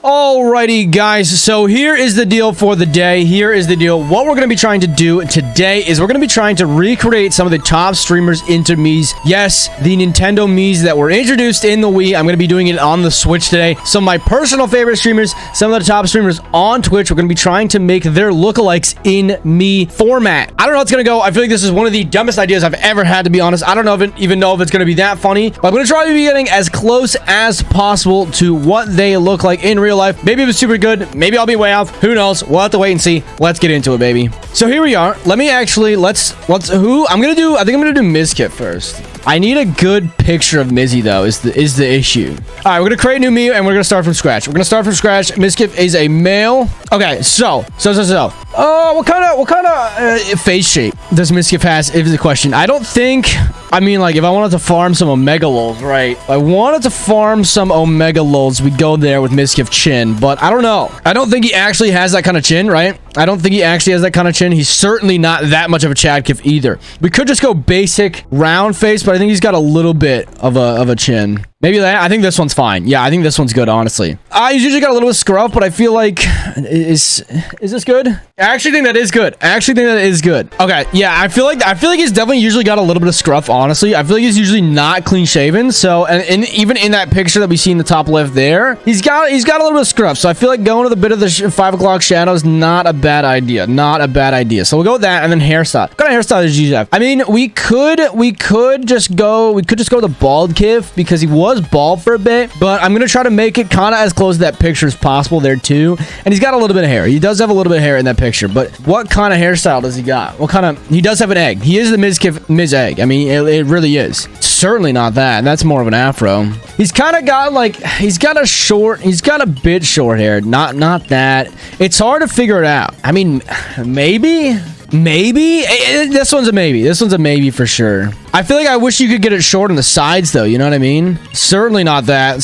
Alrighty, guys, so here is the deal for the day. Here is the deal. What we're going to be trying to do today is we're going to be trying to recreate some of the top streamers into Miis. Yes, the Nintendo Miis that were introduced in the Wii. I'm going to be doing it on the Switch today. Some of my personal favorite streamers, some of the top streamers on Twitch, we're going to be trying to make their lookalikes in Mii format. I don't know how it's going to go. I feel like this is one of the dumbest ideas I've ever had, to be honest. I don't know even know if it's going to be that funny, but I'm going to try to be getting as close as possible to what they look like in real life. Maybe it was super good. Maybe I'll be way off. Who knows? We'll have to wait and see. Let's get into it, baby. So here we are. Let me actually, let's who? I think I'm gonna do Mizkit first. I need a good picture of Mizzy, though, is the issue. All right, we're gonna create a new Mii and we're gonna start from scratch. Mizkit is a male. Okay, so. What kind of face shape does Mizkit has? Is the question. I don't think. I mean, like, if I wanted to farm some Omega Lols, right? If I wanted to farm some Omega Lols, we'd go there with Mizkif chin, but I don't know. I don't think he actually has that kind of chin, right? I don't think he actually has that kind of chin. He's certainly not that much of a Chadkif either. We could just go basic round face, but I think he's got a little bit of a chin. Maybe that. I think this one's fine. Yeah, I think this one's good, honestly. He's usually got a little bit of scruff, but I feel like... Is this good? I actually think that is good. Okay, yeah, I feel like he's definitely usually got a little bit of scruff, honestly. I feel like he's usually not clean shaven, so... And even in that picture that we see in the top left there, he's got a little bit of scruff, so I feel like going to the bit of the 5 o'clock shadow is not a bad idea. Not a bad idea. So we'll go with that, and then hairstyle. What kind of hairstyle does you have? I mean, we could just go the bald Kif, because he was bald for a bit, but I'm gonna try to make it kind of as close to that picture as possible there too. And he's got a little bit of hair. He does have a little bit of hair in that picture, but what kind of hairstyle does he got? He does have an egg. He is the Miz egg. I mean, it really is. Certainly not that. That's more of an afro. He's kind of got like, he's got a bit short hair. Not that. It's hard to figure it out. I mean, maybe this one's a maybe for sure. I feel like I wish you could get it short on the sides, though. You know what I mean? Certainly not that.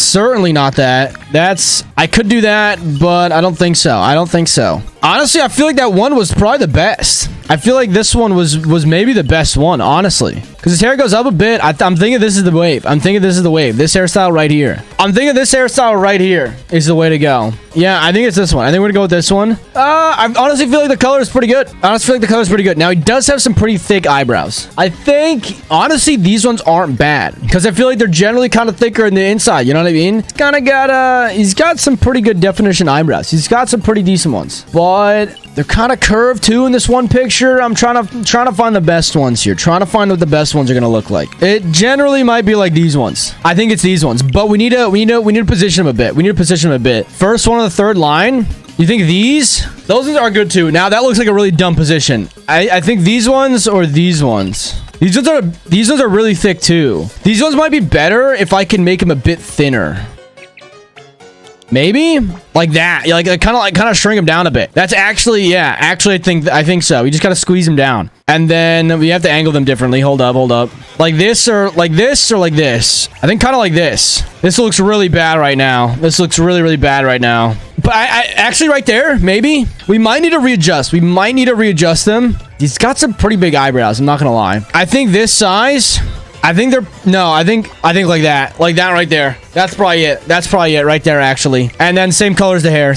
I could do that, but I don't think so. Honestly, I feel like that one was probably the best. I feel like this one was maybe the best one, honestly. Because his hair goes up a bit. I'm thinking this is the wave. This hairstyle right here. I'm thinking this hairstyle right here is the way to go. Yeah, I think it's this one. I think we're gonna go with this one. I honestly feel like the color is pretty good. Now, he does have some pretty thick eyebrows. I think, honestly, these ones aren't bad. Because I feel like they're generally kind of thicker in the inside. You know what I mean? He's kind of got, he's got some pretty good definition eyebrows. He's got some pretty decent ones. But they're kind of curved too in this one picture. I'm trying to find the best ones here. Trying to find what the best ones are gonna look like. It generally might be like these ones. I think it's these ones, but we need to position them a bit. First one on the third line. You think those ones are good too. Now that looks like a really dumb position. I think these ones or these ones. These ones are really thick too. These ones might be better if I can make them a bit thinner. Maybe like that. Like kind of shrink them down a bit. That's actually, yeah. Actually, I think so. We just gotta squeeze them down, and then we have to angle them differently. Hold up. Like this or like this or like this. I think kind of like this. This looks really bad right now. This looks really bad right now. But I actually right there, maybe we might need to readjust. Them. He's got some pretty big eyebrows. I'm not gonna lie. I think this size. I think like that right there. That's probably it right there, actually. And then same color as the hair.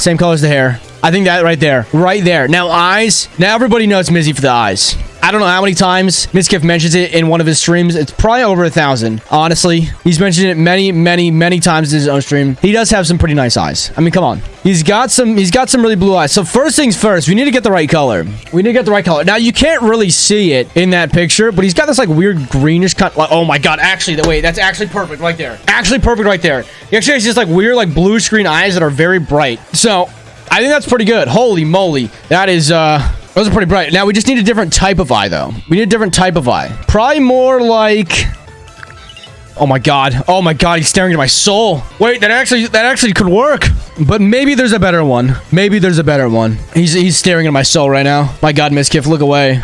I think that right there. Now eyes. Now everybody knows Mizzy for the eyes. I don't know how many times Mizkif mentions it in one of his streams. It's probably over 1,000. Honestly, he's mentioned it many times in his own stream. He does have some pretty nice eyes. I mean, come on. He's got some really blue eyes. So first things first, we need to get the right color. Now you can't really see it in that picture, but he's got this like weird greenish cut. Like, oh my god! Actually, wait, that's actually perfect right there. He actually has just like weird like blue screen eyes that are very bright. So I think that's pretty good. Holy moly, that is those are pretty bright. Now we just need a different type of eye, though. Probably more like... Oh my god, he's staring into my soul. Wait, that actually could work. But maybe there's a better one. He's staring into my soul right now. My god, Mizkif, look away.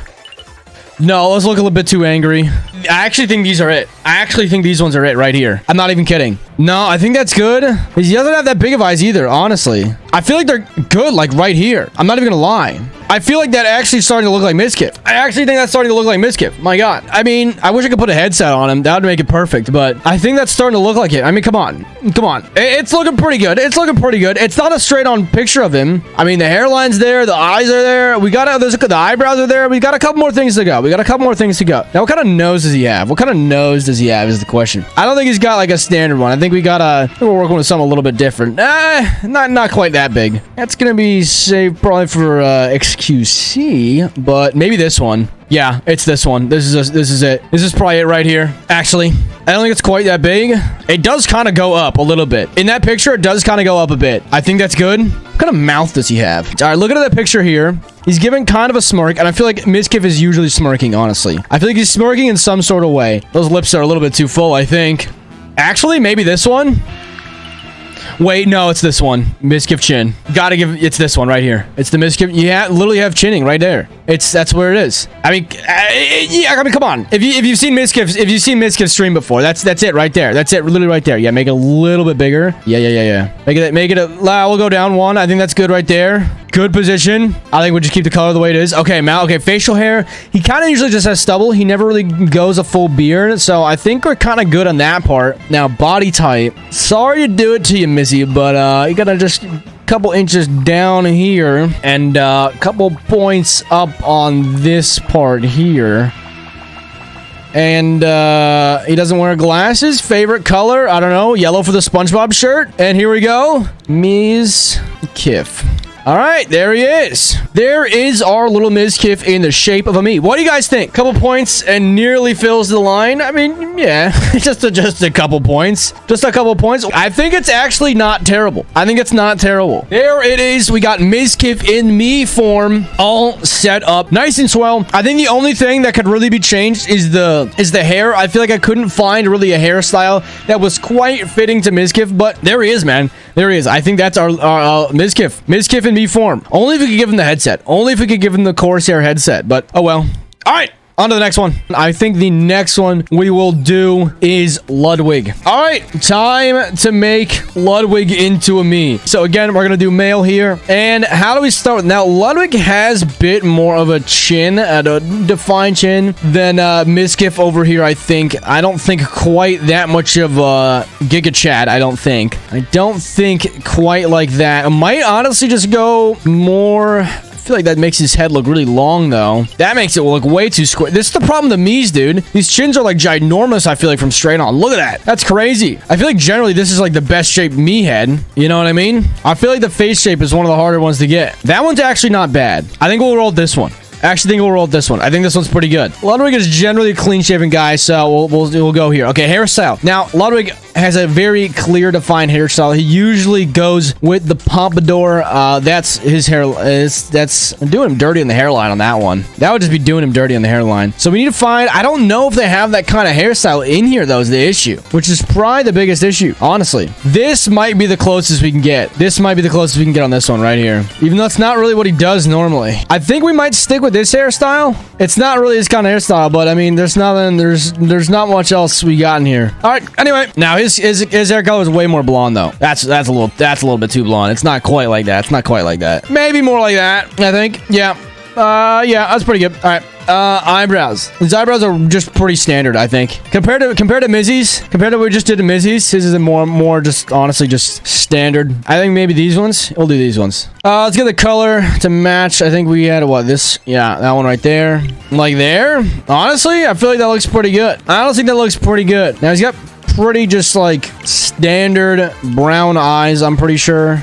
No, let's look a little bit too angry. I actually think these are it. These ones are it right here. I'm not even kidding. No, I think that's good. He doesn't have that big of eyes either, honestly. I feel like they're good, like right here. I'm not even gonna lie. I feel like that actually is starting to look like Miskif. I actually think that's starting to look like Miskif. My God. I mean, I wish I could put a headset on him. That would make it perfect, but I think that's starting to look like it. I mean, come on. Come on. It's looking pretty good. It's looking pretty good. It's not a straight-on picture of him. I mean, the hairline's there. The eyes are there. The eyebrows are there. We got a couple more things to go. Now, what kind of nose does he have? What kind of nose does he have is the question. I don't think he's got like a standard one. I think we're working with something a little bit different. Not quite that big. That's gonna be saved probably for XQC, but maybe this one. Yeah, it's this one. This is it. This is probably it right here. Actually, I don't think it's quite that big. It does kind of go up a little bit. In that picture, it does kind of go up a bit. I think that's good. What kind of mouth does he have? All right, look at that picture here. He's giving kind of a smirk, and I feel like Miskif is usually smirking, honestly. I feel like he's smirking in some sort of way. Those lips are a little bit too full, I think. Actually, maybe this one? Wait, no, it's this one. Miskif chin. It's this one right here. It's the Miskif. You literally have chinning right there. That's where it is. I mean, come on. If you've seen Miskif stream before, that's it right there. That's it, literally right there. Yeah, make it a little bit bigger. Yeah. Make it we'll go down one. I think that's good right there. Good position. I think we'll just keep the color the way it is. Okay, okay, facial hair. He kind of usually just has stubble. He never really goes a full beard, so I think we're kind of good on that part. Now, body type. Sorry to do it to you, Missy, but you gotta just couple inches down here and a couple points up on this part here. And he doesn't wear glasses. Favorite color, I don't know, yellow for the SpongeBob shirt. And here we go, Miis Kif. All right, there he is. There is our little Miskif in the shape of a me. What do you guys think? Couple points and nearly fills the line. I mean, yeah, just a couple points. Just a couple points. I think it's actually not terrible. I think it's not terrible. There it is. We got Miskif in me form, all set up, nice and swell. I think the only thing that could really be changed is the hair. I feel like I couldn't find really a hairstyle that was quite fitting to Miskif, but there he is, man. There he is. I think that's our Miskif. Miskif in me form. Only if we could give him the headset. Only if we could give him the Corsair headset. But, oh well. All right. On to the next one. I think the next one we will do is Ludwig. All right. Time to make Ludwig into a me. So, again, we're going to do male here. And how do we start? Now, Ludwig has a bit more of a chin, a defined chin, than Miskif over here, I think. I don't think quite that much of Giga Chad, I don't think. I don't think quite like that. I might honestly just go more... I feel like that makes his head look really long, though. That makes it look way too square. This is the problem with the Miis, dude. These chins are like ginormous, I feel like, from straight on. Look at that. That's crazy. I feel like generally this is like the best shaped me head. You know what I mean? I feel like the face shape is one of the harder ones to get. That one's actually not bad. I think we'll roll this one. I actually think we'll roll this one. I think this one's pretty good. Ludwig is generally a clean-shaven guy, so we'll go here. Okay, hairstyle. Now, Ludwig has a very clear, defined hairstyle. He usually goes with the pompadour. That's his hair. That's doing him dirty in the hairline on that one. That would just be doing him dirty in the hairline. So we need to find... I don't know if they have that kind of hairstyle in here, though, is the issue. Which is probably the biggest issue, honestly. This might be the closest we can get. This might be the closest we can get on this one right here. Even though it's not really what he does normally. I think we might stick with this hairstyle. It's not really his kind of hairstyle, but I mean, there's not much else we got in here. All right. Anyway, now his hair color is way more blonde though. That's a little bit too blonde. It's not quite like that. It's not quite like that. Maybe more like that, I think. Yeah. Yeah, that's pretty good. All right. Eyebrows. His eyebrows are just pretty standard, I think. Compared to Mizzy's, compared to what we just did to Mizzy's, his is more just, honestly, just standard. I think maybe these ones. We'll do these ones. Let's get the color to match. I think we had, what, this? Yeah, that one right there. Like there. Honestly, I feel like that looks pretty good. I honestly think that looks pretty good. Now, he's got pretty just like standard brown eyes, I'm pretty sure.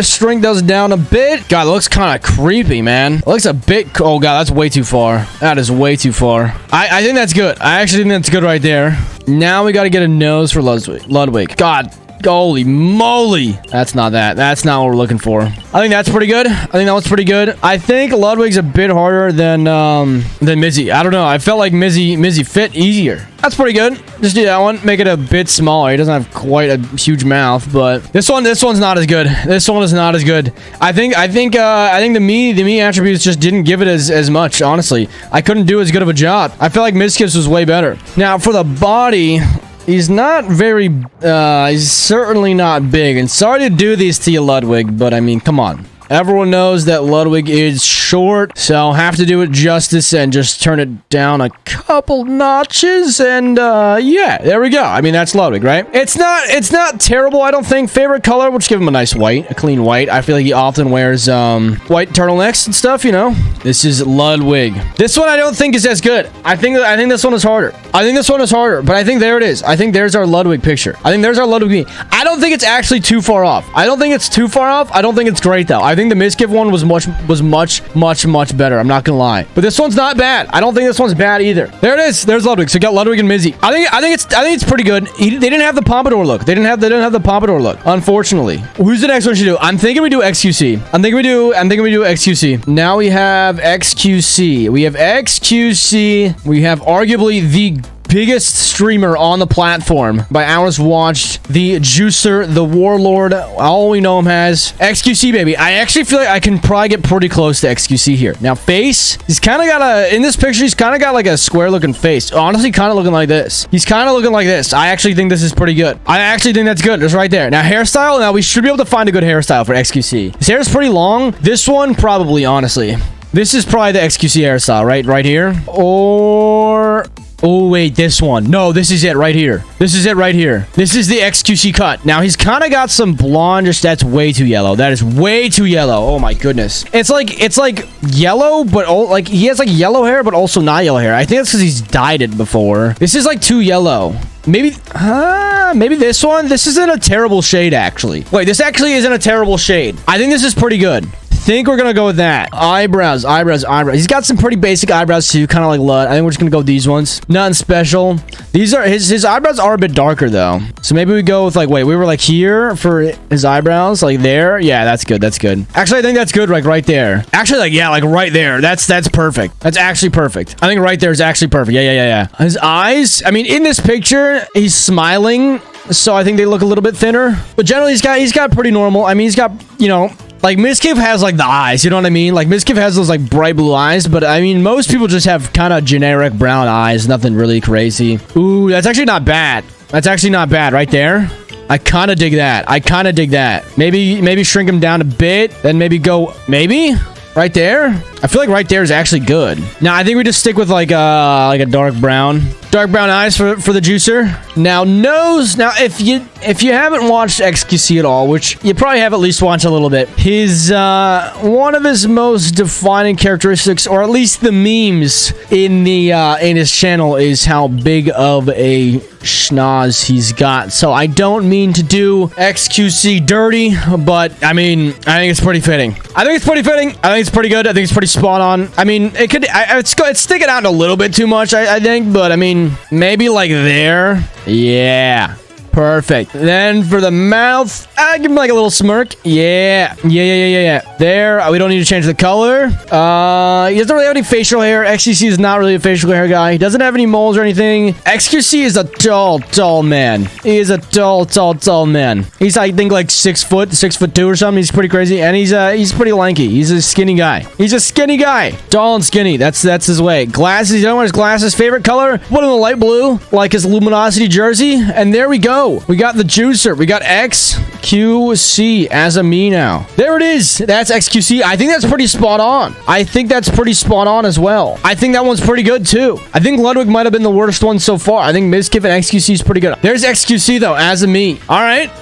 Shrink those down a bit. God, it looks kind of creepy, man. It looks a bit... Oh, God, that's way too far. That is way too far. I think that's good. I actually think that's good right there. Now we got to get a nose for Ludwig. God, holy moly. That's not that. That's not what we're looking for. I think that's pretty good. I think that one's pretty good. I think Ludwig's a bit harder than Mizzy. I don't know. I felt like Mizzy fit easier. That's pretty good. Just do that one. Make it a bit smaller. He doesn't have quite a huge mouth, but this one's not as good. This one is not as good. I think the me attributes just didn't give it as much, honestly. I couldn't do as good of a job. I feel like Miskif's was way better. Now, for the body... He's not very, he's certainly not big. And sorry to do these to you, Ludwig, but I mean, come on. Everyone knows that Ludwig is short, so I'll have to do it justice and just turn it down a couple notches, and yeah, there we go. I mean, that's Ludwig, right? It's not terrible, I don't think. Favorite color, we'll just give him a nice white, a clean white. I feel like he often wears white turtlenecks and stuff, you know. This is Ludwig. This one I don't think is as good. I think this one is harder. I think this one is harder, but I think there it is. I think there's our Ludwig picture. I think there's our Ludwig. I don't think it's actually too far off. I don't think it's too far off. I don't think it's great though. I think the Miskiff one was much better. I'm not gonna lie, but this one's not bad. I don't think this one's bad either. There it is. There's Ludwig. So we got Ludwig and Mizzy. I think it's pretty good. They didn't have the pompadour look. They didn't have the pompadour look. Unfortunately. Who's the next one to do? I'm thinking we do XQC. I'm thinking we do XQC. Now we have XQC. We have XQC. We have arguably the biggest streamer on the platform by hours watched, the juicer, the warlord, all we know him as. XQC, baby. I actually feel like I can probably get pretty close to XQC here. Now, face, he's kind of got in this picture, he's kind of got like a square looking face. Honestly, kind of looking like this. He's kind of looking like this. I actually think this is pretty good. I actually think that's good. It's right there. Now, hairstyle, now we should be able to find a good hairstyle for XQC. His hair is pretty long. This one, probably, honestly. This is probably the XQC hairstyle, right? Right here. Or... oh, wait, this one. No, this is it right here. This is it right here. This is the XQC cut. Now, he's kind of got some blondish. That's way too yellow. That is way too yellow. Oh, my goodness. It's like yellow, but like he has like yellow hair, but also not yellow hair. I think that's because he's dyed it before. This is like too yellow. Maybe this one. This isn't a terrible shade, actually. Wait, this actually isn't a terrible shade. I think this is pretty good. Think we're gonna go with that. Eyebrows. He's got some pretty basic eyebrows too, kind of like Lud. I think we're just gonna go with these ones. Nothing special. These are his eyebrows are a bit darker though, so maybe we go with like, wait, we were like here for his eyebrows, like there. Yeah, that's good. That's good. Actually, I think that's good. Like right there. Actually, like yeah, like right there. That's perfect. That's actually perfect. I think right there is actually perfect. Yeah. His eyes. I mean, in this picture, he's smiling, so I think they look a little bit thinner. But generally, he's got pretty normal. I mean, he's got, you know. Like, Miskiff has, like, the eyes, you know what I mean? Like, Miskiff has those, like, bright blue eyes, but, I mean, most people just have kind of generic brown eyes, nothing really crazy. Ooh, that's actually not bad. That's actually not bad right there. I kind of dig that. Maybe shrink him down a bit, then maybe go, maybe? Right there? I feel like right there is actually good. Now, I think we just stick with, like a dark brown. Dark brown eyes for the juicer. Now, nose. Now, if you haven't watched XQC at all, which you probably have at least watched a little bit, his one of his most defining characteristics, or at least the memes in his channel, is how big of a schnoz he's got. So I don't mean to do XQC dirty, but I mean, I think it's pretty fitting. I think it's pretty good. I think it's pretty spot on. I mean, it's sticking out a little bit too much, I think, but I mean, maybe like there. Yeah. Perfect. Then for the mouth, I give him like a little smirk. Yeah. There. We don't need to change the color. He doesn't really have any facial hair. XQC is not really a facial hair guy. He doesn't have any moles or anything. XQC is a tall man. He is a tall man. He's, I think, like 6'2" or something. He's pretty crazy, and he's pretty lanky. He's a skinny guy. Tall and skinny. That's his way. Glasses. You don't want his glasses. Favorite color? Put him in light blue, like his Luminosity jersey. And there we go. We got the juicer. We got XQC as a me now. There it is. That's XQC. I think that's pretty spot on. As well. I think that one's pretty good too. I think Ludwig might have been the worst one so far. I think Miskiff and XQC is pretty good. There's XQC though as a me. All right.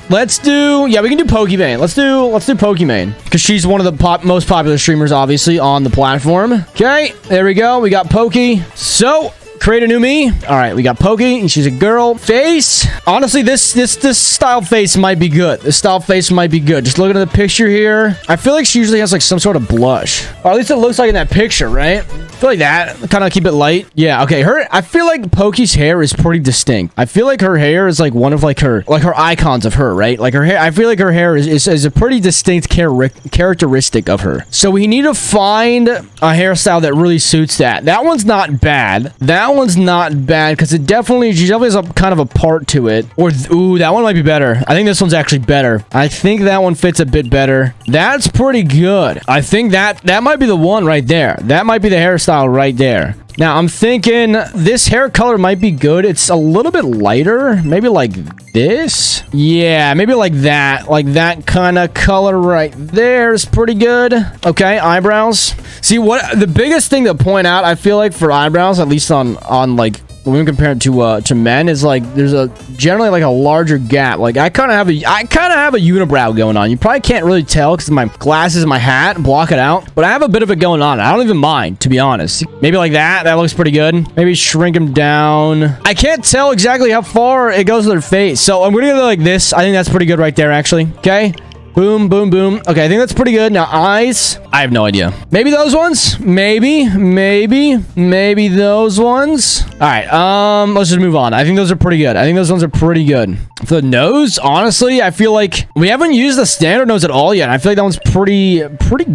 Let's do... yeah, we can do Pokemane. Let's do Pokemane, because she's one of the most popular streamers, obviously, on the platform. Okay, there we go. We got Pokey. So... create a new me. All right, we got Pokey, and she's a girl. Face. Honestly, this style face might be good. Just looking at the picture here, I feel like she usually has like some sort of blush, or at least it looks like in that picture, right? I feel like that. Kind of keep it light. Yeah. Okay. I feel like Pokey's hair is pretty distinct. I feel like her hair is like one of like her icons of her, right? Like her hair. I feel like her hair is a pretty distinct characteristic of her. So we need to find a hairstyle that really suits that. That one's not bad. Because she definitely has a kind of a part to it. Or, ooh, that one might be better. I think this one's actually better. I think that one fits a bit better. That's pretty good. I think that might be the one right there. That might be the hairstyle right there. Now, I'm thinking this hair color might be good. It's a little bit lighter. Maybe like this. Yeah, maybe like that. Like that kind of color right there is pretty good. Okay, eyebrows. See, what the biggest thing to point out, I feel like, for eyebrows, at least on like when we compare it to men, is like there's a generally like a larger gap. Like I kind of have a unibrow going on. You probably can't really tell because my glasses and my hat block it out, but I have a bit of it going on. I don't even mind, to be honest. Maybe like that. That looks pretty good. Maybe shrink them down. I can't tell exactly how far it goes to their face, so I'm gonna go like this. I think that's pretty good right there, actually. Okay. Boom, boom, boom. Okay, I think that's pretty good. Now, eyes. I have no idea. Maybe those ones? Maybe those ones. All right, let's just move on. I think those are pretty good. I think those ones are pretty good. For the nose, honestly, I feel like we haven't used the standard nose at all yet. I feel like that one's pretty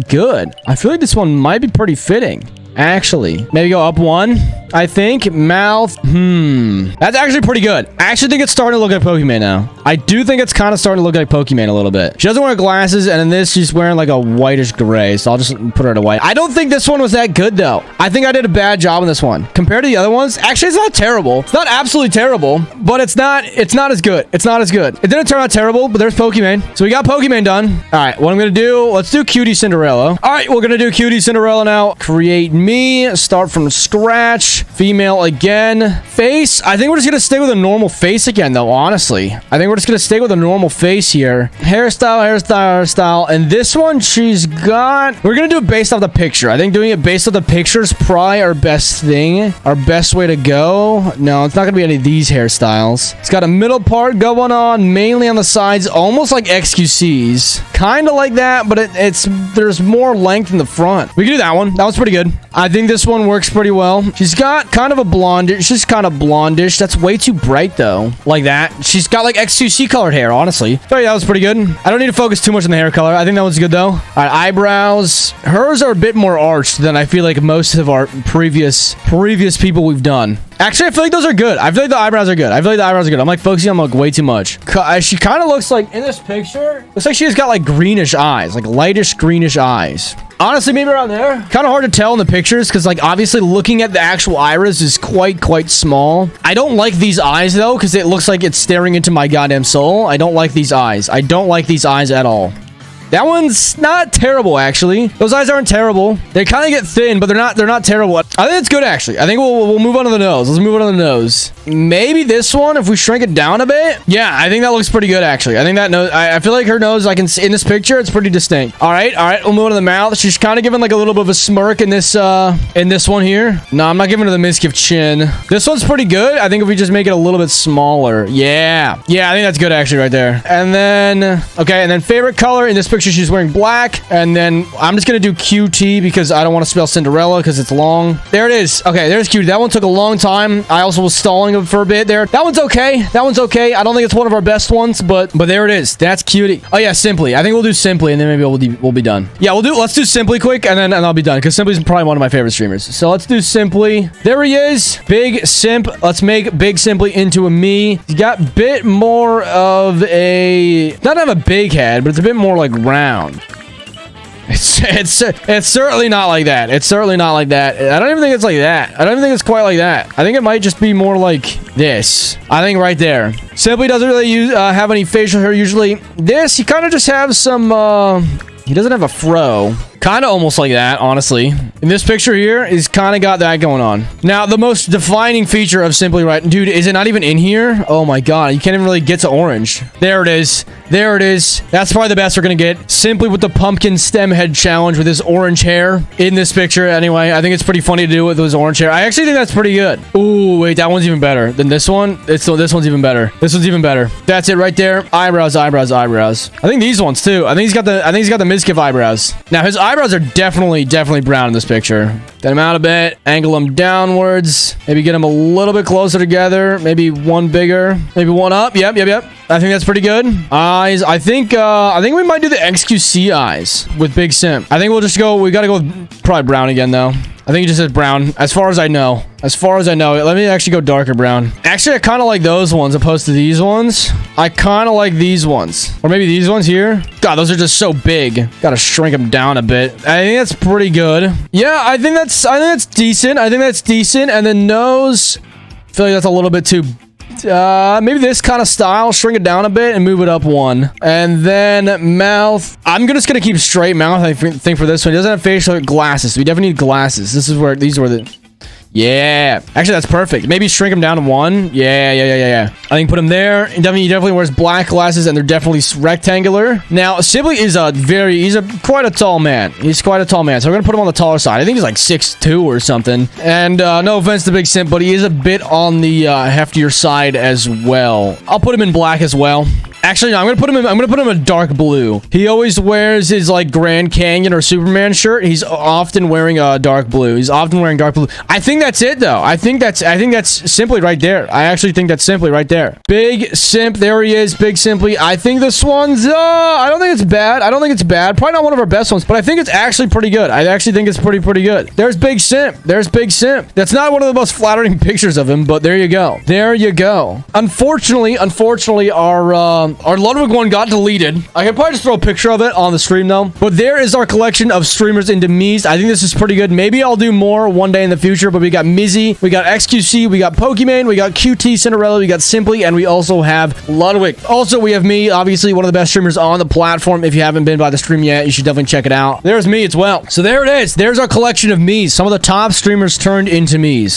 good. I feel like this one might be pretty fitting. Actually, maybe go up one. I think mouth. That's actually pretty good. I actually think it's starting to look like Pokemane now. I do think it's kind of starting to look like Pokemane a little bit. She doesn't wear glasses, and in this, she's wearing like a whitish gray. So I'll just put her to white. I don't think this one was that good though. I think I did a bad job on this one compared to the other ones. Actually, it's not terrible. It's not absolutely terrible, but it's not as good. It's not as good. It didn't turn out terrible, but there's Pokemane. So we got Pokemane done. All right, what I'm gonna do? Let's do Cutie Cinderella. All right, we're gonna do Cutie Cinderella now. Create me. Start from scratch. Female again. Face. I think we're just gonna stick with a normal face again, though. Honestly, I think we're just gonna stick with a normal face here. Hairstyle. And this one, she's got. We're gonna do it based off the picture. I think doing it based off the picture is probably our best thing. Our best way to go. No, it's not gonna be any of these hairstyles. It's got a middle part going on, mainly on the sides, almost like XQC's. Kind of like that, but there's more length in the front. We can do that one. That was pretty good. I think this one works pretty well. She's got kind of a blondish. She's kind of blondish. That's way too bright though. Like that. She's got like XQC colored hair, honestly. Sorry, that was pretty good. I don't need to focus too much on the hair color. I think that one's good though. All right, eyebrows. Hers are a bit more arched than I feel like most of our previous people we've done. Actually, I feel like those are good. I feel like the eyebrows are good. I'm like focusing on like way too much. She kind of looks like in this picture. Looks like she's got like greenish eyes, like lightish greenish eyes. Honestly, maybe around there. Kind of hard to tell in the pictures because like obviously looking at the actual iris is quite small. I don't like these eyes though because it looks like it's staring into my goddamn soul. I don't like these eyes. I don't like these eyes at all. That one's not terrible, actually. Those eyes aren't terrible. They kind of get thin, but they're not terrible. I think it's good, actually. I think we'll move on to the nose. Let's move on to the nose. Maybe this one, if we shrink it down a bit. Yeah, I think that looks pretty good, actually. I think that nose, I feel like her nose, I can see in this picture, it's pretty distinct. All right, we'll move on to the mouth. She's kind of giving like a little bit of a smirk in this one here. No, I'm not giving her the misgift chin. This one's pretty good. I think if we just make it a little bit smaller. Yeah, I think that's good, actually, right there. And then, okay, and then favorite color in this picture, she's wearing black, and then I'm just gonna do QT because I don't want to spell Cinderella because it's long. There it is. Okay, there's QT. That one took a long time. I also was stalling for a bit there. That one's okay. I don't think it's one of our best ones, but there it is. That's Cutie. Oh yeah, Simply. I think we'll do Simply, and then maybe we'll be done. Yeah, let's do Simply quick, and then I'll be done because Simply's probably one of my favorite streamers. So let's do Simply. There he is. Big Simp. Let's make Big Simply into a me. He's got a bit more of a not have a big head, but it's a bit more like round. It's certainly not like that. It's certainly not like that. I don't even think it's like that. I don't even think it's quite like that. I think it might just be more like this. I think right there. Simply doesn't really have any facial hair usually. This, he kind of just has some, he doesn't have a fro. Kind of almost like that, honestly. In this picture here, he's kind of got that going on. Now, the most defining feature of Simply Right... Dude, is it not even in here? Oh my god, you can't even really get to orange. There it is. There it is. That's probably the best we're gonna get. Simply with the pumpkin stem head challenge with his orange hair in this picture. Anyway, I think it's pretty funny to do with his orange hair. I actually think that's pretty good. Ooh, wait, that one's even better than this one. This one's even better. This one's even better. That's it right there. Eyebrows. I think these ones too. I think he's got the Mizkif eyebrows. Now, his eyebrows are definitely brown in this picture. Get them out a bit, angle them downwards, maybe get them a little bit closer together, maybe one bigger, maybe one up. Yep. I think that's pretty good. Eyes. I think we might do the XQC eyes with Big Simp. I think we'll just go. We gotta go with probably brown again though. I I think it just says brown, as far as I know. As far as I know. Let me actually go darker brown. Actually, I kind of like those ones opposed to these ones. I kind of like these ones. Or maybe these ones here. God, those are just so big. Gotta shrink them down a bit. I think that's pretty good. Yeah, I think that's decent. I think that's decent. And then nose, I feel like that's a little bit too... maybe this kind of style, shrink it down a bit and move it up one. And then mouth, I'm just gonna keep straight mouth. I think for this one, it doesn't have facial glasses, so we definitely need glasses. This is where these were the... Yeah, actually that's perfect. Maybe shrink them down to one. Yeah. I think put him there. He definitely wears black glasses, and they're definitely rectangular. Now Simply is quite a tall man. He's quite a tall man, so we're gonna put him on the taller side. I think he's like 6'2" or something. And no offense to Big Simp, but he is a bit on the heftier side as well. I'll put him in black as well. Actually, no, I'm gonna put him in dark blue. He always wears his like Grand Canyon or Superman shirt. He's often wearing dark blue. I think that's it though. I think that's Simply right there. I actually think that's Simply right there. Big Simp, there he is. Big Simply. I think this one's I don't think it's bad. Probably not one of our best ones, but I think it's actually pretty good. I actually think it's pretty good. There's Big Simp. That's not one of the most flattering pictures of him, but there you go. Unfortunately, our Ludwig one got deleted. I can probably just throw a picture of it on the stream though. But there is our collection of streamers into Miis. I think this is pretty good. Maybe I'll do more one day in the future, but we got Mizzy, we got XQC, we got Pokemane, we got QT Cinderella, we got Simply, and we also have Ludwig. Also, we have me, obviously one of the best streamers on the platform. If you haven't been by the stream yet, you should definitely check it out. There's me as well. So there it is. There's our collection of Miis. Some of the top streamers turned into Miis.